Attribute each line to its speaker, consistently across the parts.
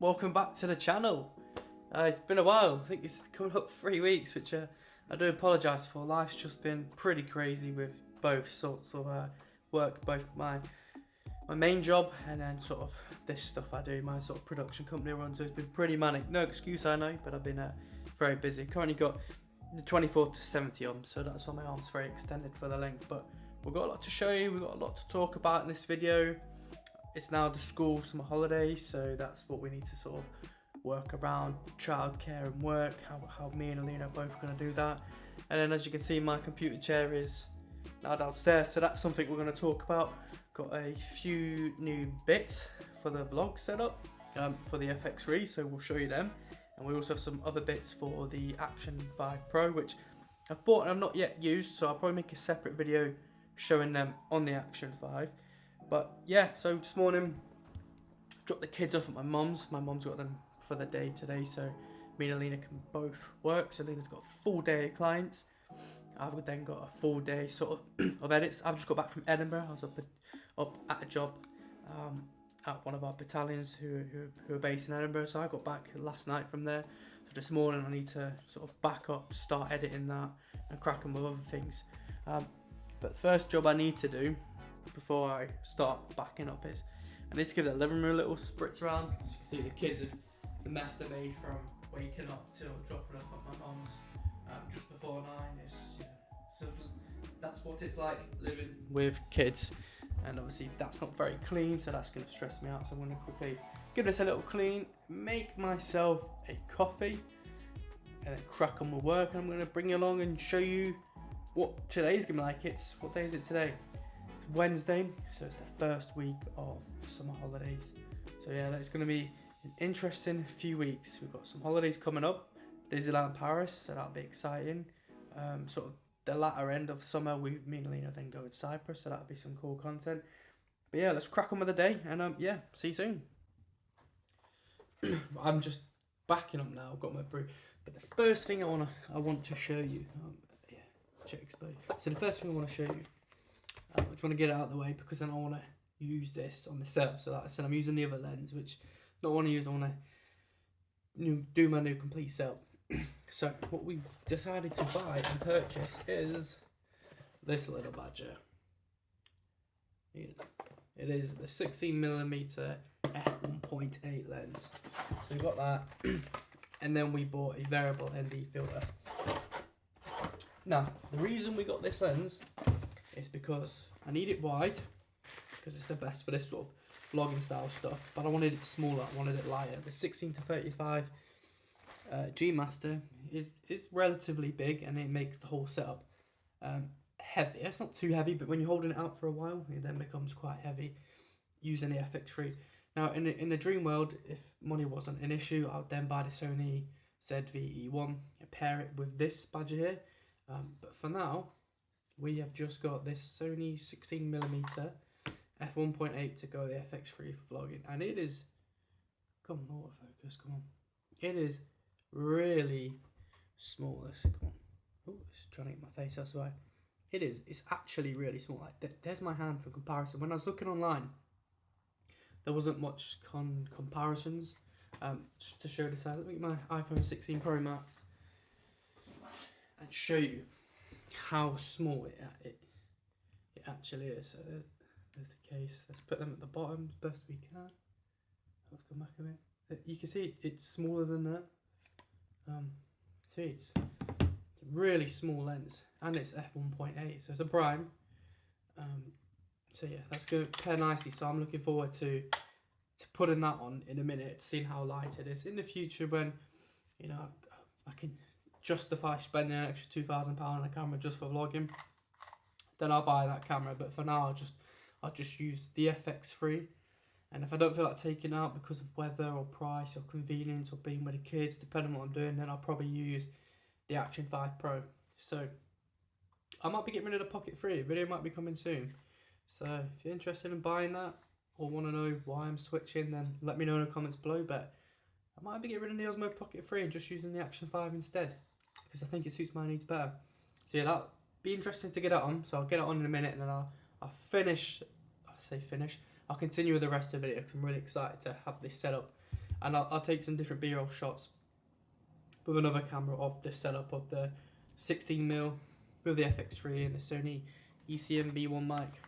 Speaker 1: Welcome back to the channel. It's been a while. I think it's coming up 3 weeks, which I do apologise for. Life's just been pretty crazy with both sorts of work, both my main job and then sort of this stuff I do, my sort of production company I run. So it's been pretty manic. No excuse, I know, but I've been very busy. Currently got the 24 to 70 on, so that's why my arm's very extended for the length. But we've got a lot to show you. We've got a lot to talk about in this video. It's now the school summer holidays, so that's what we need to sort of work around childcare and work, how me and Alina are both going to do that. And then as you can see, my computer chair is now downstairs, so that's something we're going to talk about. Got a few new bits for the vlog setup for the FX3, so we'll show you them. And we also have some other bits for the Action 5 Pro, which I've bought and I've not yet used, so I'll probably make a separate video showing them on the Action 5. But yeah, so this morning, dropped the kids off at my mum's. My mum's got them for the day today, so me and Alina can both work. So Alina's got a full day of clients. I've then got a full day sort of edits. I've just got back from Edinburgh. I was up at a job at one of our battalions who are based in Edinburgh. So I got back last night from there. So this morning I need to sort of back up, start editing that, and cracking with other things. But the first job I need to do before I start backing up is I need to give the living room a little spritz around. As you can see, the kids have the mess they made from waking up till dropping off at my mum's just before 9. So that's what it's like living with kids, and obviously that's not very clean, so that's going to stress me out. So I'm going to quickly give this a little clean, make myself a coffee, and then crack on with work. And I'm going to bring you along and show you what today's going to be like. What day is it today? It's Wednesday, so it's the first week of summer holidays. So yeah, that's going to be an interesting few weeks. We've got some holidays coming up, Disneyland Paris, so that'll be exciting. Sort of the latter end of summer, me and Alina then go in Cyprus, so that'll be some cool content. But yeah, let's crack on with the day, and yeah, see you soon. I'm just backing up now. I've got my brew, but the first thing I want to show you, yeah, check explode. So the first thing I want to show you. I just want to get it out of the way because then I want to use this on the setup. So like I said, I'm using the other lens, which I don't want to use. I want to do my new complete setup. So what we decided to buy and purchase is this little badger. It is the 16mm f1.8 lens. So we got that, and then we bought a variable ND filter. Now the reason we got this lens is because I need it wide, because it's the best for this sort of vlogging style stuff, but I wanted it smaller, I wanted it lighter. The 16 to 35 G Master is relatively big, and it makes the whole setup heavy. It's not too heavy, but when you're holding it out for a while, it then becomes quite heavy using the FX3. Now in the dream world, if money wasn't an issue, I would then buy the Sony ZV-E1 and pair it with this badger here. But for now, we have just got this Sony 16mm f1.8 to go the FX3 for vlogging, and it is, come on, autofocus, come on, it is really small. Come on, oh, it's trying to get my face, that's why. It's actually really small. Like there's my hand for comparison. When I was looking online, there wasn't much comparisons just to show the size. Let me get my iPhone 16 Pro Max and show you how small it actually is. So there's the case. Let's put them at the bottom as best we can. Let's go back a bit. You can see it's smaller than that. See, it's a really small lens, and it's f1.8, so it's a prime. So yeah, that's going to pair nicely. So I'm looking forward to putting that on in a minute, seeing how light it is in the future when I can justify spending an extra £2,000 on a camera just for vlogging, then I'll buy that camera. But for now, I'll just use the FX3, and if I don't feel like taking it out because of weather or price or convenience or being with the kids, depending on what I'm doing, then I'll probably use the Action 5 Pro. So I might be getting rid of the Pocket 3. A video might be coming soon. So if you're interested in buying that or want to know why I'm switching, then let me know in the comments below. But I might be getting rid of the Osmo Pocket 3 and just using the Action 5 instead, because I think it suits my needs better. So yeah, that'll be interesting to get it on. So I'll get it on in a minute, and then I'll finish. I'll continue with the rest of the video because I'm really excited to have this set up and I'll take some different B-roll shots with another camera of the setup of the 16mm with the FX3 and the Sony ECM B1 mic.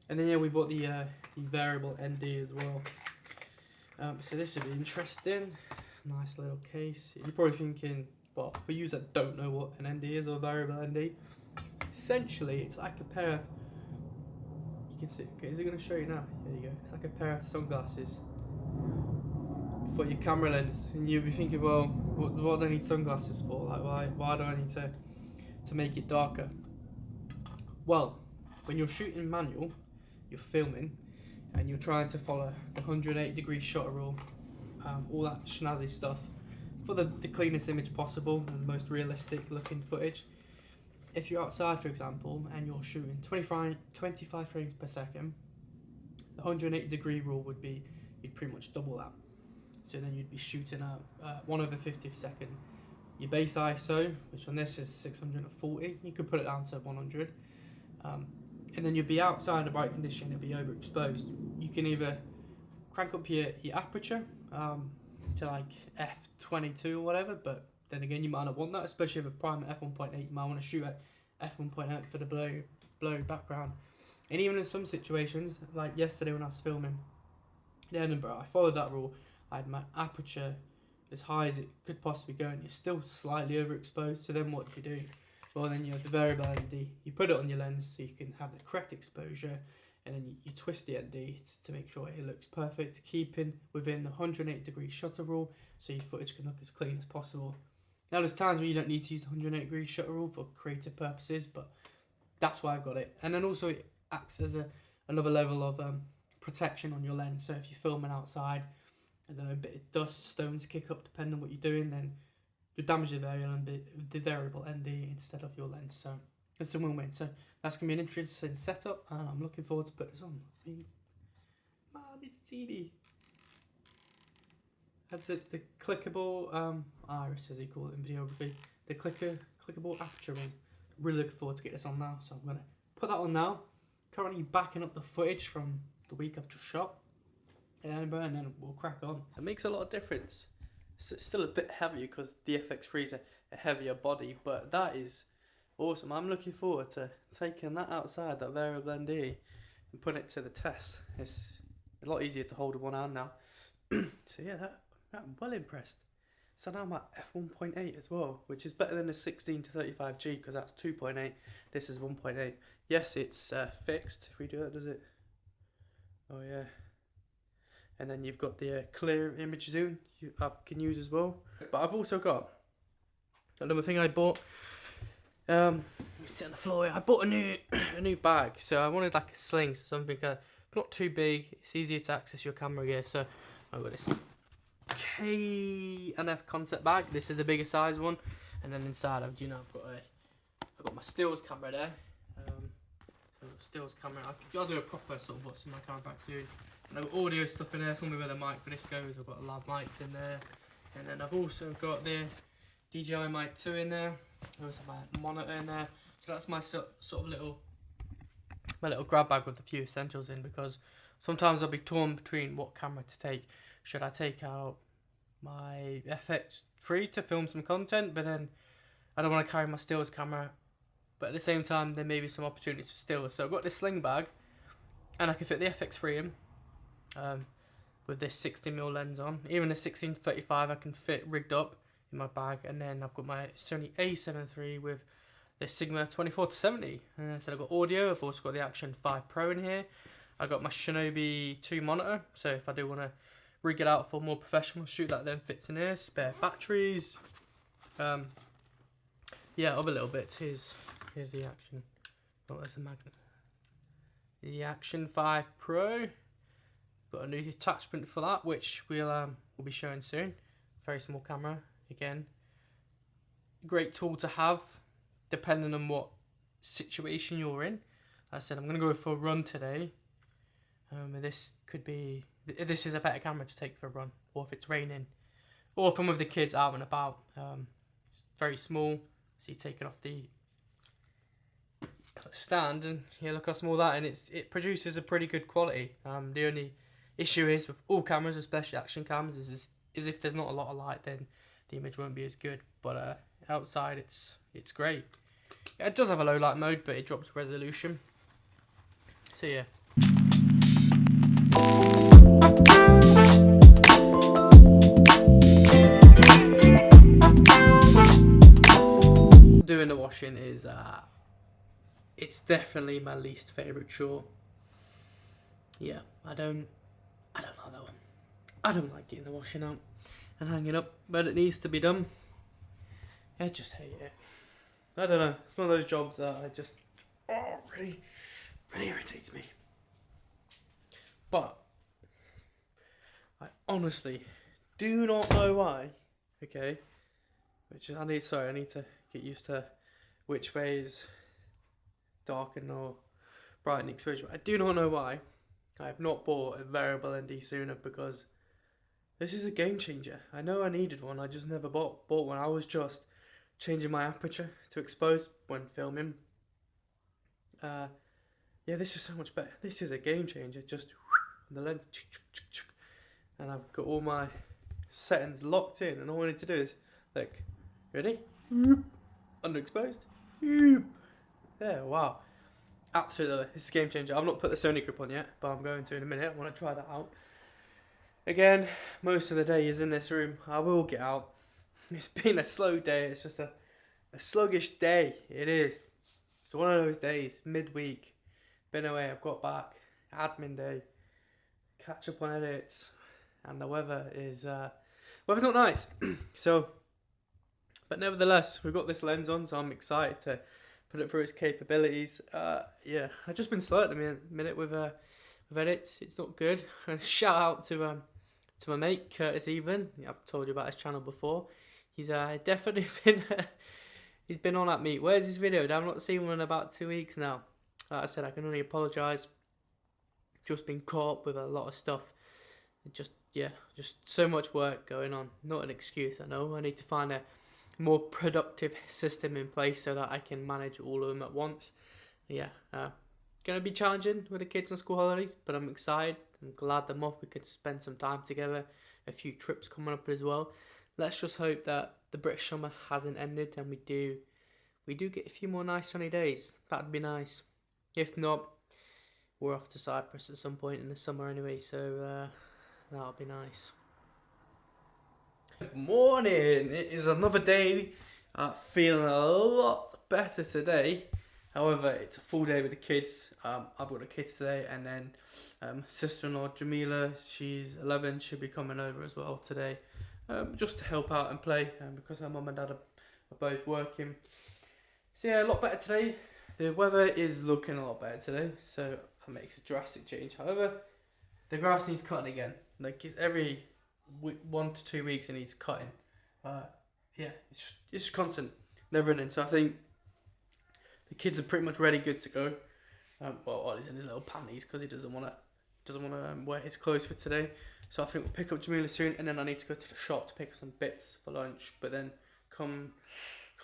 Speaker 1: And then yeah, we bought the variable ND as well. So this should be interesting. Nice little case. You're probably thinking, well, for you that don't know what an ND is or variable ND, essentially it's like a pair of, you can see, okay, is it going to show you now? There you go. It's like a pair of sunglasses for your camera lens, and you'll be thinking, well, what do I need sunglasses for? Like, why do I need to make it darker? Well, when you're shooting manual, you're filming, and you're trying to follow the 180-degree shutter rule, all that snazzy stuff, for the cleanest image possible and most realistic looking footage. If you're outside, for example, and you're shooting 25 frames per second, the 180-degree rule would be you'd pretty much double that. So then you'd be shooting at 1/50th second. Your base ISO, which on this is 640, you could put it down to 100. And then you'd be outside in bright condition, it'd be overexposed. You can either crank up your aperture to like f22 or whatever, but then again you might not want that, especially with a prime at f1.8. You might want to shoot at f1.8 for the blurry background. And even in some situations, like yesterday when I was filming in Edinburgh, I followed that rule. I had my aperture as high as it could possibly go, and you're still slightly overexposed. So then what do you do? Well, then you have the variable ND. You put it on your lens so you can have the correct exposure, and then you twist the ND to make sure it looks perfect, keeping within the 180-degree shutter rule, so your footage can look as clean as possible. Now, there's times where you don't need to use the 180-degree shutter rule for creative purposes, but that's why I got it. And then also it acts as another level of protection on your lens. So if you're filming outside, I don't know, a bit of dust, stones kick up, depending on what you're doing, then you damage the variable ND instead of your lens. So it's a win-win. So that's going to be an interesting setup, and I'm looking forward to put this on. Man, it's teeny. That's it, the clickable iris, as you call it in videography. The clickable aperture one. Really looking forward to get this on now, so I'm going to put that on now. Currently backing up the footage from the week I've just shot in Edinburgh, and then we'll crack on. It makes a lot of difference. It's still a bit heavier because the FX3 is a heavier body, but that is awesome. I'm looking forward to taking that outside, that variable ND, and putting it to the test. It's a lot easier to hold with one hand now. So yeah, I'm well impressed. So now I'm at f1.8 as well, which is better than the 16 to 35G because that's 2.8. This is 1.8. Yes, it's fixed. If we do that, does it? Oh yeah. And then you've got the clear image zoom you can use as well. But I've also got another thing I bought. Let me sit on the floor here. I bought a new bag. So I wanted like a sling, so something not too big. It's easier to access your camera gear. So I've got this K&F concept bag. This is the bigger size one. And then inside I've got my stills camera there. Stills camera. I'll do a proper sort of what's in my camera bag soon. No audio stuff in there, somewhere where the mic for this goes. I've got lav mics in there, and then I've also got the DJI Mic 2 in there. I also have my monitor in there. So that's my sort of little grab bag with a few essentials in, because sometimes I'll be torn between what camera to take. Should I take out my FX3 to film some content, but then I don't want to carry my stills camera, but at the same time there may be some opportunities for stills. So I've got this sling bag, and I can fit the FX3 in. With this 60mm lens on. Even the 16-35 I can fit rigged up in my bag, and then I've got my Sony A7 III with the Sigma 24-70, and so I've got audio. I've also got the Action 5 Pro in here. I've got my Shinobi 2 monitor, so if I do want to rig it out for more professional shoot, that then fits in here. Spare batteries, yeah, other little bits. Here's the Action, oh, there's a magnet. The Action 5 Pro. Got a new attachment for that, which we'll be showing soon. Very small camera, again. Great tool to have, depending on what situation you're in. Like I said, I'm going to go for a run today. This is a better camera to take for a run, or if it's raining, or if I'm with the kids out and about. It's very small, so you take it off the stand, and yeah, look how small that, and it produces a pretty good quality. The only issue is with all cameras, especially action cameras, is is if there's not a lot of light, then the image won't be as good. But outside, it's great. Yeah, it does have a low light mode, but it drops resolution. So yeah. Doing the washing is it's definitely my least favourite chore. Yeah, I don't like that one. I don't like getting the washing out and hanging up, but it needs to be done. I just hate it. I don't know. It's one of those jobs that I just really irritates me. But I honestly do not know why. Okay, which is I need to get used to which way is darken or brighten exposure. I do not know why I have not bought a variable ND sooner, because this is a game changer. I know I needed one. I just never bought one. I was just changing my aperture to expose when filming. Yeah, this is so much better. This is a game changer. Just the lens, and I've got all my settings locked in, and all I need to do is like, ready, underexposed, there. Wow, absolutely, it's a game changer. I've not put the Sony grip on yet, but I'm going to in a minute. I want to try that out. Again, most of the day is in this room. I will get out. It's been a slow day. It's just a sluggish day. It is. It's one of those days, midweek. Been away, I've got back. Admin day. Catch up on edits. And the weather is... weather's not nice. So, but nevertheless, we've got this lens on, so I'm excited to put it through its capabilities. Yeah, I've just been slow at the minute with edits. It's not good. And shout out to my mate, Curtis Even. I've told you about his channel before. He's definitely been... he's been on at me. Where's his video? I've not seen one in about 2 weeks now. Like I said, I can only apologise. Just been caught up with a lot of stuff. Just so much work going on. Not an excuse, I know. I need to find a more productive system in place so that I can manage all of them at once. Yeah, going to be challenging with the kids on school holidays, but I'm excited. I'm glad they're off. We could spend some time together. A few trips coming up as well. Let's just hope that the British summer hasn't ended and we do get a few more nice sunny days. That'd be nice. If not, we're off to Cyprus at some point in the summer anyway, so that'll be nice. Good morning. It is another day. Feeling a lot better today. However, it's a full day with the kids. I've got the kids today, and then sister-in-law Jamila, she's 11, she'll be coming over as well today. Just to help out and play, because her mum and dad are both working. So yeah, a lot better today. The weather is looking a lot better today, so that makes a drastic change. However, the grass needs cutting again. Like, it's every 1 to 2 weeks it needs cutting. Yeah, it's just constant, never ending. So I think the kids are pretty much ready, good to go. Well, Ollie's in his little panties because he doesn't want to wear his clothes for today. So I think we'll pick up Jamila soon, and then I need to go to the shop to pick up some bits for lunch. But then come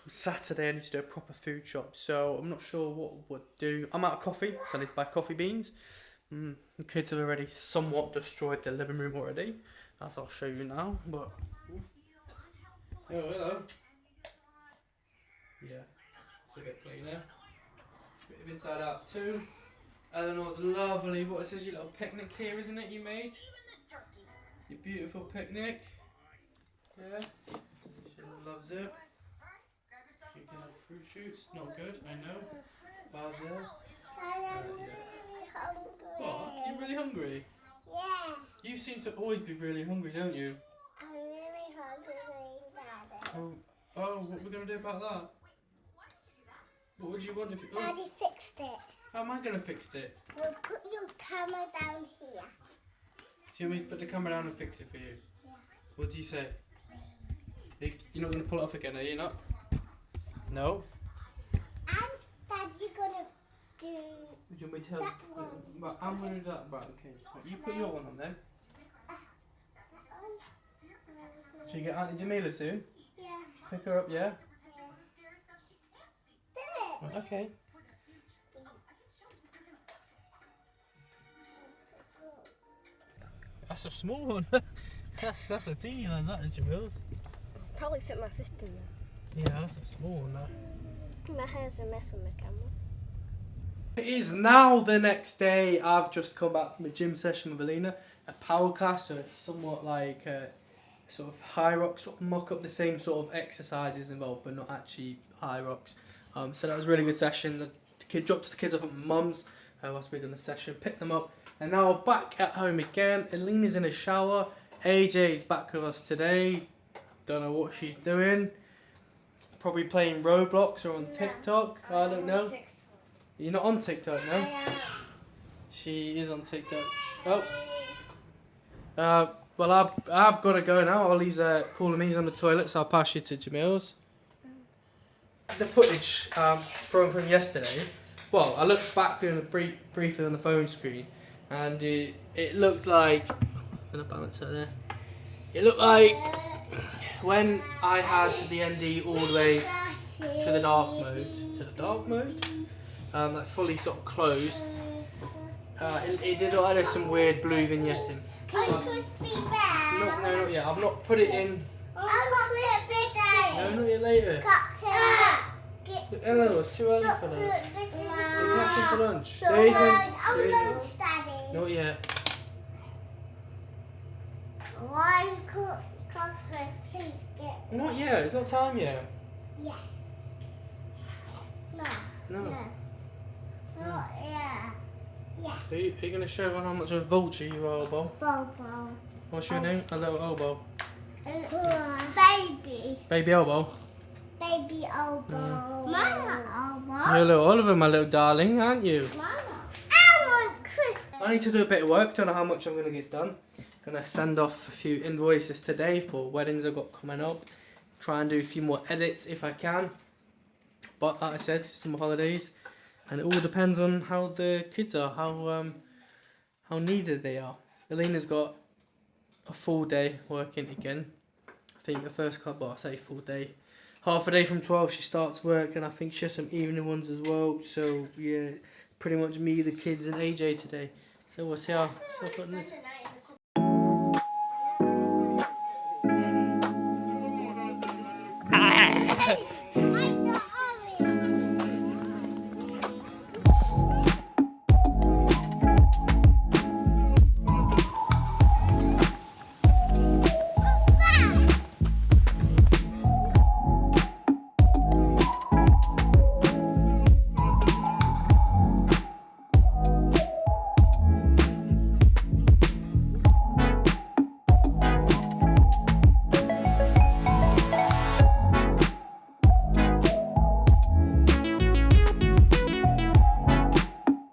Speaker 1: Saturday, I need to do a proper food shop. So I'm not sure what we'll do. I'm out of coffee, so I need to buy coffee beans. The kids have already somewhat destroyed the living room already, as I'll show you now. But oh, hello. Yeah, it's a bit cleaner. Bit of inside out too. Eleanor's lovely. What is this? Your little picnic here, isn't it? You made. Your beautiful picnic. Yeah. She loves it. You can have fruit shoots. Not good, I know. Bars there. What? You're really hungry?
Speaker 2: Yeah.
Speaker 1: You seem to always be really hungry, don't you?
Speaker 2: I'm really hungry, Daddy.
Speaker 1: Oh, what are we going to do about that? What would you want if you... Oh,
Speaker 2: Daddy fixed it.
Speaker 1: how am I going to fix it?
Speaker 2: We'll put your camera down here.
Speaker 1: Do you want me to put the camera down and fix it for you?
Speaker 2: Yeah.
Speaker 1: What do you say? You're not going to pull it off again, are you not? No?
Speaker 2: And Daddy's gonna do
Speaker 1: Do you want me to help?
Speaker 2: that one.
Speaker 1: Right, I'm going to do that. Right, okay. Right, you put your one on then. Shall you get Auntie Jamila soon?
Speaker 2: Yeah.
Speaker 1: Pick her up, yeah?
Speaker 2: Do it.
Speaker 1: Right, okay. That's a small one. That's a teeny one, that is, Jamils.
Speaker 3: Probably fit my fist in there.
Speaker 1: Yeah, that's a small one, that.
Speaker 3: My hair's a mess on the camera.
Speaker 1: It is now the next day. I've just come back from a gym session with Alina, a power class, so it's somewhat like sort of high rocks, sort of mock up the same sort of exercises involved, but not actually high rocks. So that was a really good session. The kid dropped the kids off at my mum's whilst we done the session, picked them up, and now we're back at home again. Alina's in a shower. AJ's back with us today. Don't know what she's doing. Probably playing Roblox or on TikTok. I don't know. You're not on TikTok, no? She is on TikTok. Oh. Well, I've got to go now. Ollie's calling me. He's on the toilet, so I'll pass you to Jamil's. The footage from yesterday. Well, I looked back briefly on the phone screen, and it looked like. I'm gonna balance it there. It looked like when I had the ND all the way to the dark mode. To the dark mode. Like fully sort of closed. It did look like there's some weird blue vignetting.
Speaker 2: Crispy bear.
Speaker 1: No, not yet. I've not put it in.
Speaker 2: I'll put it big.
Speaker 1: No, not yet later. Hello, it's too early for lunch. You can have some for lunch. There isn't.
Speaker 2: Lunch, Daddy.
Speaker 1: Not yet.
Speaker 2: Why chocolate, please get.
Speaker 1: Not yet. It's not time yet.
Speaker 2: Yeah. No.
Speaker 1: No.
Speaker 2: No. Yeah. Yeah.
Speaker 1: Are you going to show everyone how much of a vulture you are, Elbow?
Speaker 2: Bobo.
Speaker 1: What's your name? A little Elbow.
Speaker 2: Baby.
Speaker 1: Baby Elbow.
Speaker 2: Baby elbow. Mama elbow.
Speaker 1: You're a little Oliver, my little darling, aren't you?
Speaker 2: Mama. I want Christmas.
Speaker 1: I need to do a bit of work. Don't know how much I'm going to get done. Going to send off a few invoices today for weddings I've got coming up. Try and do a few more edits if I can. But like I said, summer holidays. And it all depends on how the kids are, how needed they are. Alina's got a full day working again. I think the first couple, I say full day. Half a day from 12 she starts work, and I think she has some evening ones as well. So yeah, pretty much me, the kids and AJ today. So we'll see how putting this.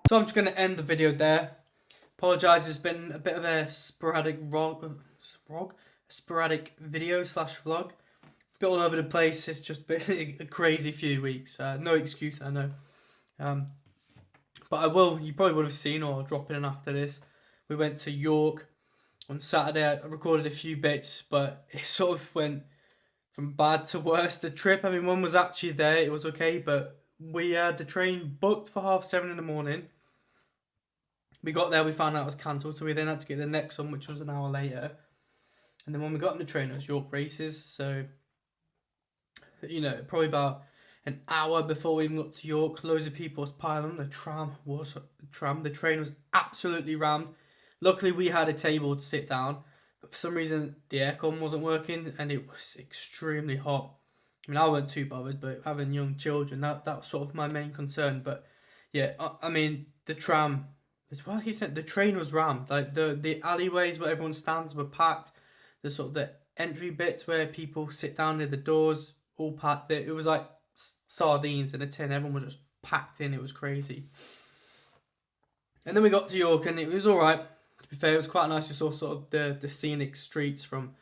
Speaker 1: So I'm just going to end the video there. Apologise, it's been a bit of a sporadic video / vlog. A bit all over the place. It's just been a crazy few weeks. No excuse, I know. But I will, you probably would have seen, or I'll drop in after this. We went to York on Saturday. I recorded a few bits, but it sort of went from bad to worse, the trip. I mean, one was actually there, it was okay, but we had the train booked for 7:30 in the morning. We got there, we found out it was cancelled, so we then had to get the next one, which was an hour later. And then when we got on the train, it was York Races, so, you know, probably about an hour before we even got to York, loads of people was piling on. The train was absolutely rammed. Luckily, we had a table to sit down, but for some reason, the aircon wasn't working, and it was extremely hot. I mean, I wasn't too bothered, but having young children, that was sort of my main concern. But yeah, I mean, the tram, well, I keep saying, the train was rammed. Like the alleyways where everyone stands were packed. The sort of the entry bits where people sit down near the doors, all packed. It was like sardines in a tin. Everyone was just packed in. It was crazy. And then we got to York, and it was all right. To be fair, it was quite nice. We saw sort of the scenic streets from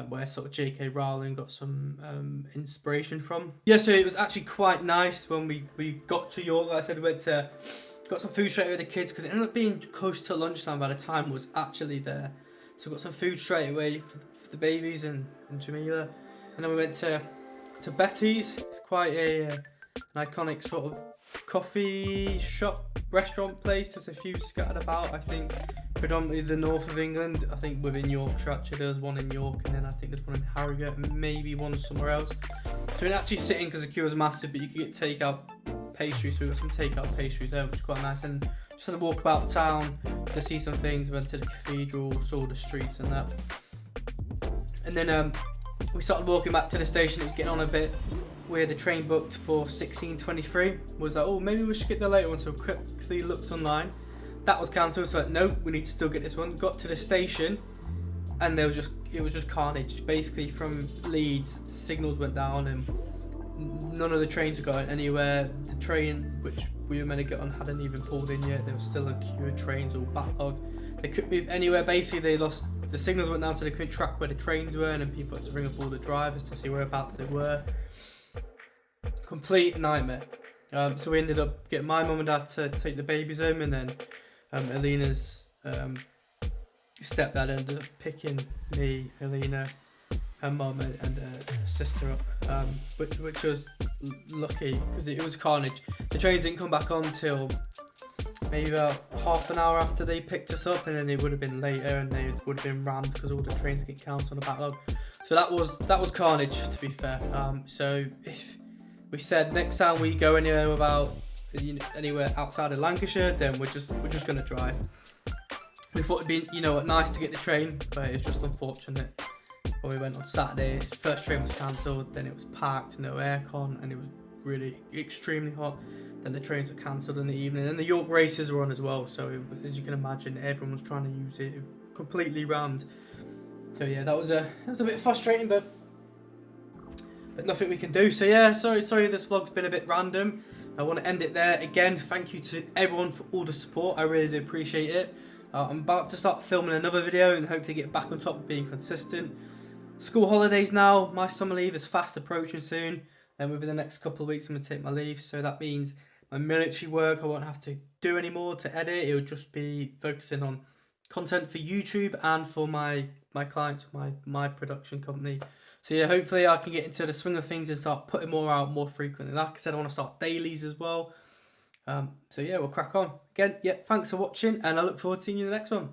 Speaker 1: where sort of J.K. Rowling got some inspiration from. Yeah, so it was actually quite nice when we got to York. Like I said, we got some food straight away with the kids, because it ended up being close to lunchtime by the time was actually there. So we got some food straight away for the babies and Jamila. And then we went to Betty's. It's quite an iconic sort of coffee shop, restaurant place. There's a few scattered about, I think. predominantly the north of England. I think within Yorkshire actually there's one in York, and then I think there's one in Harrogate, and maybe one somewhere else. So we're actually sitting because the queue was massive, but you could get takeout pastries. So we got some takeout pastries there, which is quite nice. And just had to walk about town to see some things. Went to the cathedral, saw the streets and that. And then we started walking back to the station. It was getting on a bit. We had a train booked for 16:23. Was like, oh, maybe we should get there later on. So quickly looked online. That was cancelled. So like, no, we need to still get this one. Got to the station, and it was just carnage. Basically, from Leeds, the signals went down, and none of the trains were going anywhere. The train which we were meant to get on hadn't even pulled in yet. There was still a queue of trains all backlogged. They couldn't move anywhere. Basically, they lost. The signals went down, so they couldn't track where the trains were, and then people had to ring up all the drivers to see whereabouts they were. Complete nightmare. So we ended up getting my mum and dad to take the babies home, and then Alina's stepdad ended up picking me, Alina, her mum and her sister up, which was lucky because it was carnage. The trains didn't come back on till maybe about half an hour after they picked us up, and then it would have been later, and they would have been rammed because all the trains get counted on the backlog. So that was carnage, to be fair. So if we said next time we go anywhere outside of Lancashire, then we're just gonna drive. We thought it'd be nice to get the train, but it's just unfortunate. When we went on Saturday, first train was cancelled, then it was packed, no aircon, and it was really extremely hot. Then the trains were cancelled in the evening, and the York races were on as well. So as you can imagine, everyone was trying to use it, completely rammed. So yeah, that was a bit frustrating, but nothing we can do. So yeah, sorry this vlog's been a bit random. I want to end it there. Again, thank you to everyone for all the support. I really do appreciate it. I'm about to start filming another video and hopefully get back on top of being consistent. School holidays now. My summer leave is fast approaching soon, and within the next couple of weeks I'm going to take my leave. So that means my military work I won't have to do anymore to edit. It will just be focusing on content for YouTube and for my clients, my production company. So yeah, hopefully I can get into the swing of things and start putting more out more frequently. Like I said, I want to start dailies as well. So yeah, we'll crack on. Again, yeah, thanks for watching, and I look forward to seeing you in the next one.